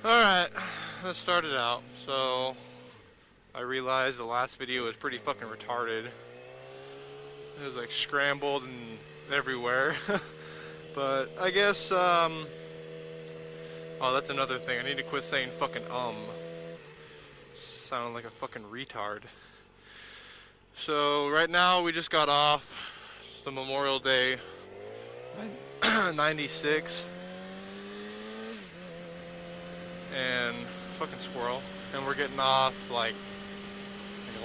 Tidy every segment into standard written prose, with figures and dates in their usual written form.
Alright, let's start it out. So, I realized the last video was pretty fucking retarded. It was like scrambled and everywhere. But I guess, oh, that's another thing. I need to quit saying fucking Sounding like a fucking retard. So, right now we just got off the Memorial Day 96. And fucking squirrel, and we're getting off like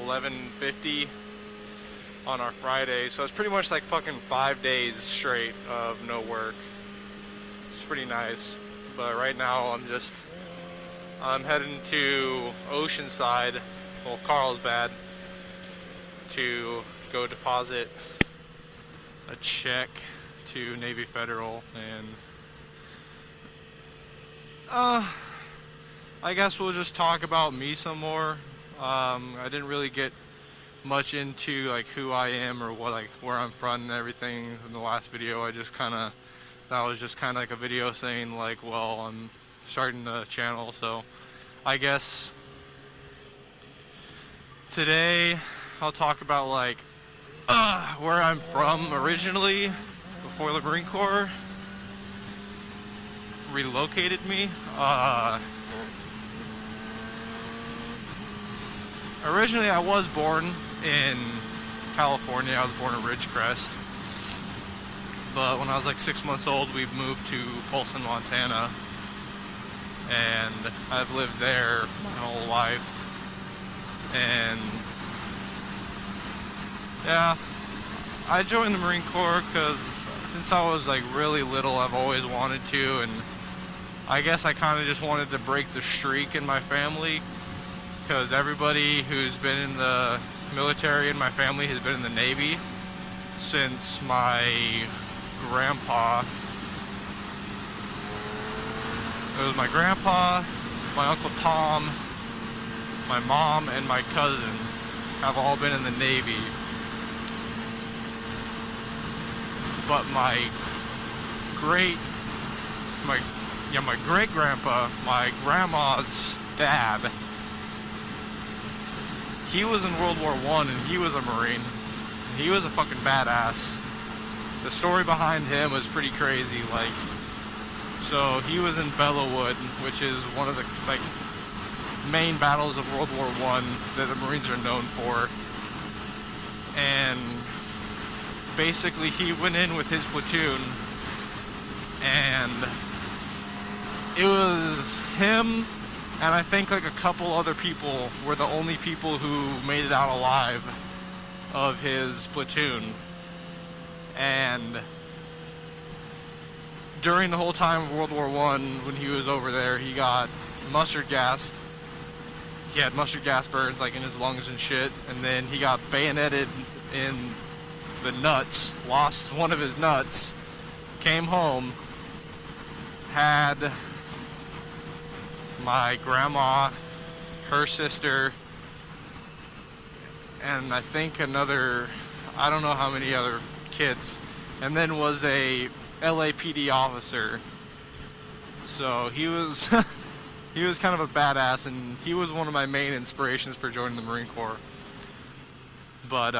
11:50 on our Friday, so it's pretty much like fucking 5 days straight of no work. It's pretty nice, but right now I'm heading to Oceanside, well, Carlsbad, to go deposit a check to Navy Federal, and I guess we'll just talk about me some more. I didn't really get much into like who I am or what, like where I'm from and everything in the last video. That was just kind of like a video saying like, well, I'm starting the channel, so I guess today I'll talk about like where I'm from originally before the Marine Corps relocated me. Originally, I was born in California. I was born in Ridgecrest. But when I was like 6 months old, we moved to Polson, Montana. And I've lived there my whole life. And yeah, I joined the Marine Corps because since I was like really little, I've always wanted to. And I guess I kind of just wanted to break the streak in my family, because everybody who's been in the military in my family has been in the Navy since my grandpa. It was my grandpa, my Uncle Tom, my mom, and my cousin have all been in the Navy. But my great-grandpa, my grandma's dad, he was in World War I and he was a Marine. He was a fucking badass. The story behind him was pretty crazy. Like, so he was in Bellawood, which is one of the like main battles of World War I that the Marines are known for. And basically he went in with his platoon, and it was him and I think like a couple other people were the only people who made it out alive of his platoon. And during the whole time of World War I, when he was over there, he got mustard gassed. He had mustard gas burns like in his lungs and shit, and then he got bayoneted in the nuts, lost one of his nuts, came home, had my grandma, her sister, and I think another, I don't know how many other kids, and then was a LAPD officer. So he was he was kind of a badass, and he was one of my main inspirations for joining the Marine Corps. But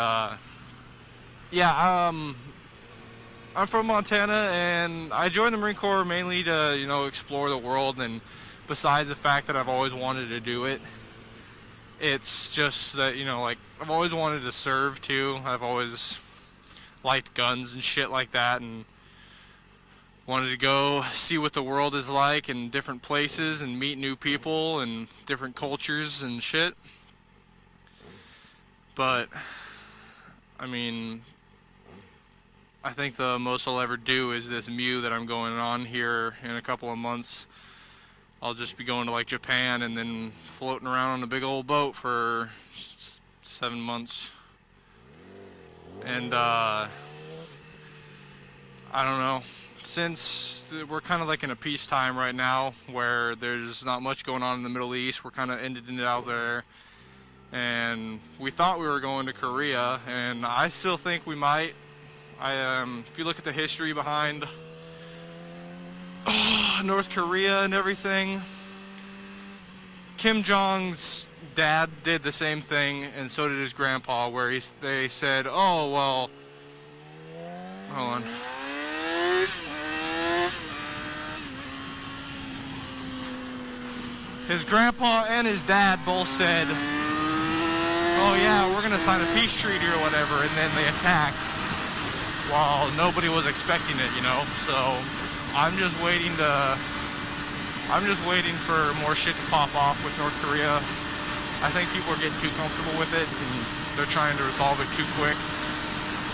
yeah, I'm from Montana, and I joined the Marine Corps mainly to, you know, explore the world. And besides the fact that I've always wanted to do it, it's just that, you know, like, I've always wanted to serve too. I've always liked guns and shit like that, and wanted to go see what the world is like in different places and meet new people and different cultures and shit. But I mean, I think the most I'll ever do is this MEU that I'm going on here in a couple of months. I'll just be going to like Japan and then floating around on a big old boat for 7 months. And I don't know, since we're kind of like in a peacetime right now where there's not much going on in the Middle East, we're kind of ended it out there. And we thought we were going to Korea, and I still think we might. If you look at the history behind North Korea and everything, Kim Jong's dad did the same thing, and so did his grandpa, where they said, oh, well, hold on. His grandpa and his dad both said, oh yeah, we're gonna sign a peace treaty or whatever, and then they attacked while nobody was expecting it, you know? So I'm just waiting for more shit to pop off with North Korea. I think people are getting too comfortable with it, and they're trying to resolve it too quick.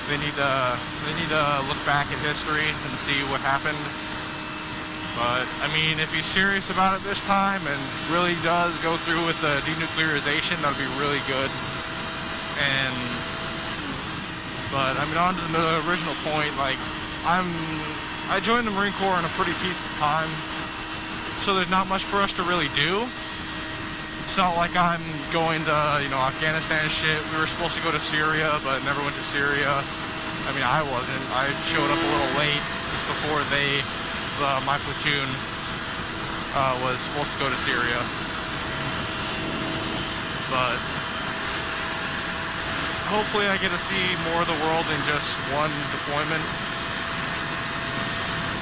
They need to look back at history and see what happened. But, I mean, if he's serious about it this time and really does go through with the denuclearization, that would be really good. But, I mean, on to the original point, like, I joined the Marine Corps in a pretty peaceful time, so there's not much for us to really do. It's not like I'm going to, you know, Afghanistan and shit. We were supposed to go to Syria, but never went to Syria. I mean, I wasn't. I showed up a little late before my platoon was supposed to go to Syria. But hopefully I get to see more of the world in just one deployment.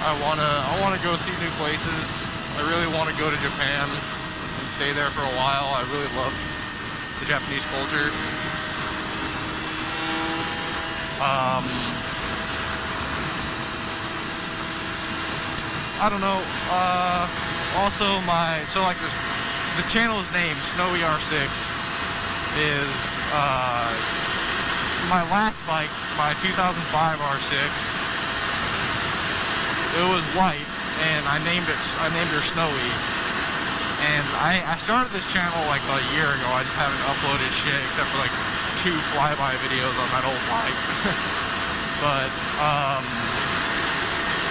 I wanna go see new places. I really want to go to Japan and stay there for a while. I really love the Japanese culture. I don't know. Also, the channel's name, Snowy R6, is my last bike, my 2005 R6. It was white, and I named her Snowy. And I started this channel like a year ago. I just haven't uploaded shit except for like 2 flyby videos on that old bike. But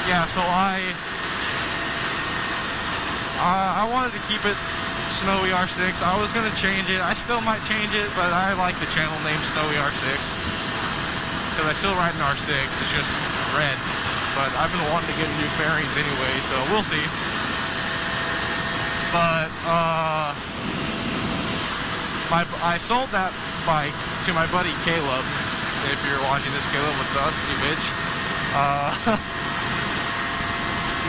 yeah, so I wanted to keep it Snowy R6. I was gonna change it. I still might change it, but I like the channel name Snowy R6 because I still ride an R6. It's just red. But I've been wanting to get new fairings anyway, so we'll see. But I sold that bike to my buddy Caleb. If you're watching this, Caleb, what's up, you bitch?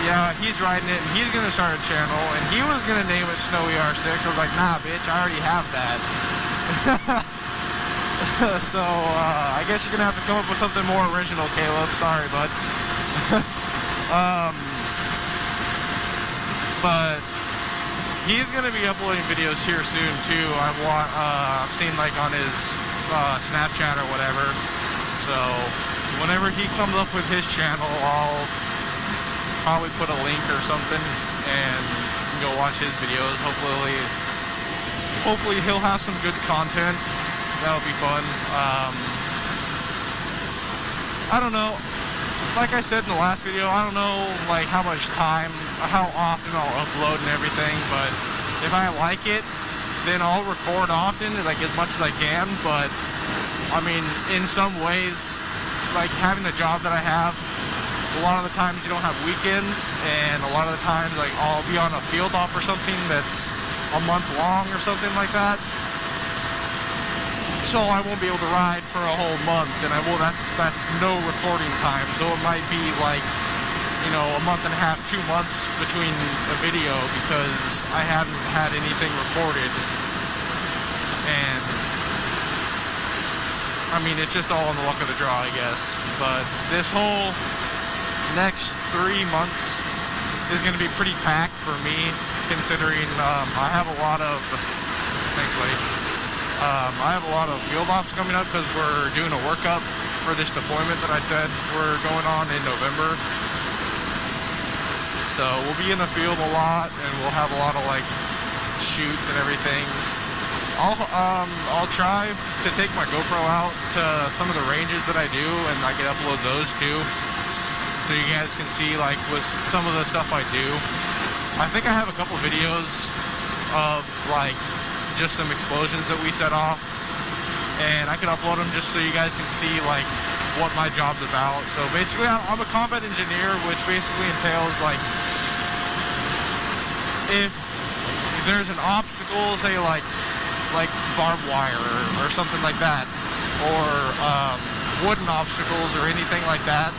Yeah, he's riding it, and he's gonna start a channel, and he was gonna name it Snowy R6. I was like, nah, bitch, I already have that. So I guess you're gonna have to come up with something more original, Caleb. Sorry, bud. But he's gonna be uploading videos here soon too. I've seen like on his Snapchat or whatever. So whenever he comes up with his channel, I'll probably put a link or something and you can go watch his videos. Hopefully he'll have some good content. That'll be fun. I don't know. Like I said in the last video, I don't know like how often I'll upload and everything, but if I like it, then I'll record often, like as much as I can. But I mean, in some ways, like having the job that I have, a lot of the times you don't have weekends, and a lot of the times like I'll be on a field op or something that's a month long or something like that. So I won't be able to ride for a whole month, and that's no recording time. So it might be like, you know, a month and a half, 2 months between a video because I haven't had anything recorded. And I mean, it's just all in the luck of the draw, I guess. But this whole next 3 months is going to be pretty packed for me, considering I have a lot of, thankfully, I have a lot of field ops coming up because we're doing a workup for this deployment that I said we're going on in November. So we'll be in the field a lot, and we'll have a lot of like shoots and everything. I'll try to take my GoPro out to some of the ranges that I do, and I can upload those too, so you guys can see like with some of the stuff I do. I think I have a couple videos of like just some explosions that we set off, and I can upload them just so you guys can see like what my job's about. So basically I'm a combat engineer, which basically entails like if there's an obstacle obstacle, say like barbed wire or something like that, or wooden obstacles or anything like that,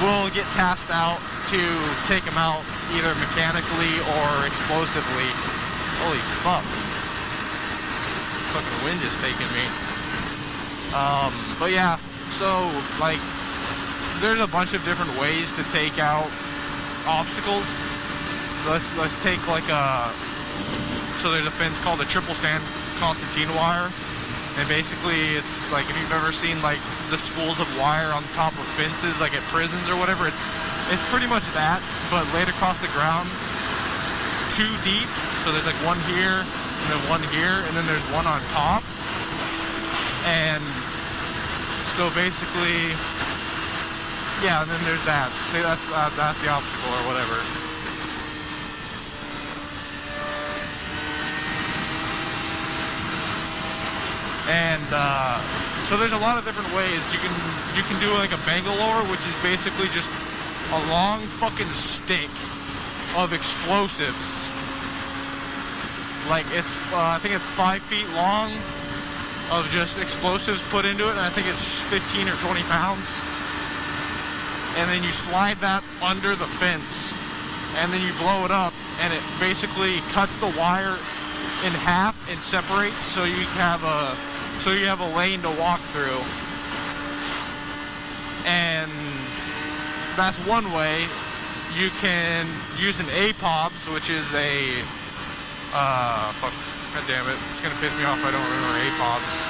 we'll get tasked out to take them out either mechanically or explosively. Holy fuck. Fucking wind is taking me. But yeah, so like there's a bunch of different ways to take out obstacles. Let's take like so there's a fence called the triple stand concertina wire, and basically it's like, if you've ever seen like the spools of wire on top of fences like at prisons or whatever, it's pretty much that, but laid across the ground 2 deep. So there's like one here and then one here, and then there's one on top. And so basically, yeah, and then there's that. Say that's the obstacle or whatever. And so there's a lot of different ways. You can do like a Bangalore, which is basically just a long fucking stick of explosives. Like it's I think it's 5 feet long of just explosives put into it, and I think it's 15 or 20 pounds. And then you slide that under the fence, and then you blow it up, and it basically cuts the wire in half and separates, so you have a lane to walk through. And that's one way. You can use an APOBS, which is a fuck, god damn it, it's gonna piss me off if I don't remember APOBS.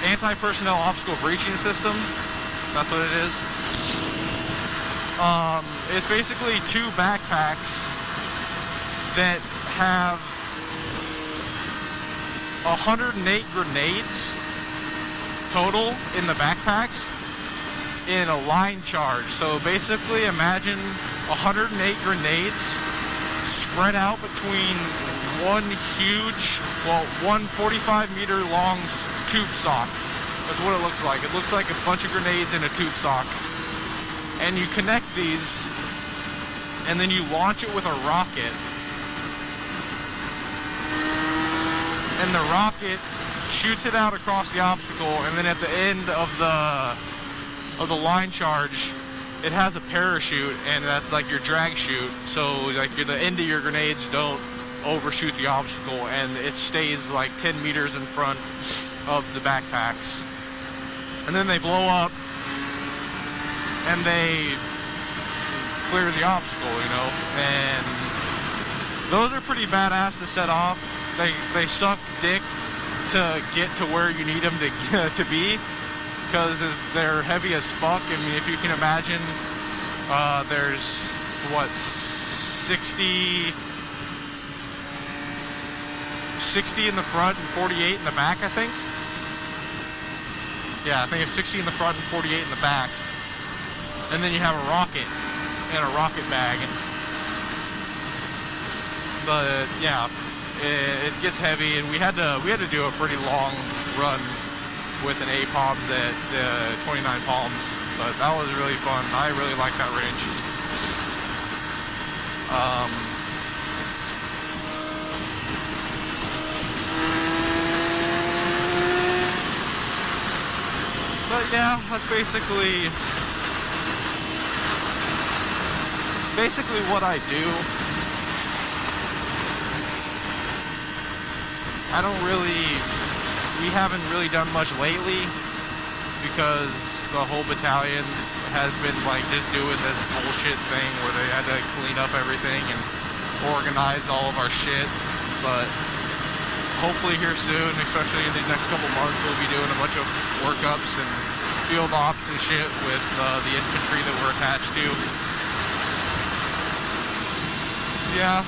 Anti-personnel obstacle breaching system. That's what it is. It's basically 2 backpacks that have 108 grenades total in the backpacks in a line charge. So basically imagine 108 grenades spread out between one 45-meter long tube sock. That's what it looks like. It looks like a bunch of grenades in a tube sock. And you connect these, and then you launch it with a rocket. And the rocket shoots it out across the obstacle, and then at the end of the line charge, it has a parachute, and that's like your drag chute. So like the end of your grenades don't overshoot the obstacle, and it stays like 10 meters in front of the backpacks. And then they blow up, and they clear the obstacle, you know. And those are pretty badass to set off. They suck dick to get to where you need them to be, because they're heavy as fuck. I mean, if you can imagine, there's what, 60 in the front and 48 in the back, I think. Yeah, I think it's 60 in the front and 48 in the back. And then you have a rocket and a rocket bag. But yeah, it gets heavy, and we had to do a pretty long run with an APOBS at 29 Palms. But that was really fun. I really like that range. But yeah, that's basically what I do. We haven't really done much lately, because the whole battalion has been like just doing this bullshit thing where they had to clean up everything and organize all of our shit. But hopefully here soon, especially in the next couple months, we'll be doing a bunch of workups and field ops and shit with the infantry that we're attached to. Yeah,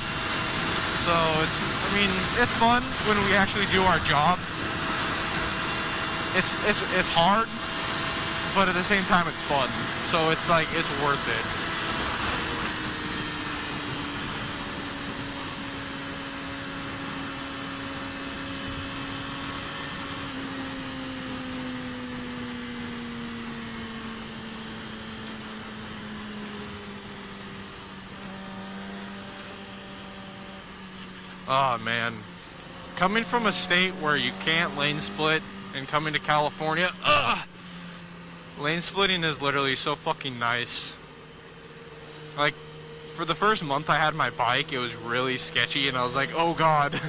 so it's fun when we actually do our job. It's hard, but at the same time it's fun. So it's like, it's worth it. Oh man, coming from a state where you can't lane split and coming to California, lane splitting is literally so fucking nice. Like, for the first month I had my bike, it was really sketchy, and I was like, oh god,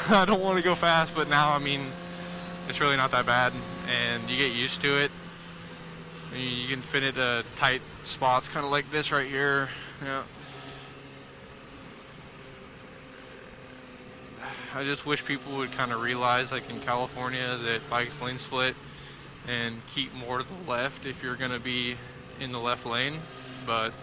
I don't want to go fast, but now, I mean, it's really not that bad, and you get used to it. You can fit into tight spots, kind of like this right here. Yeah. I just wish people would kind of realize, like in California, that bikes lane split and keep more to the left if you're going to be in the left lane, but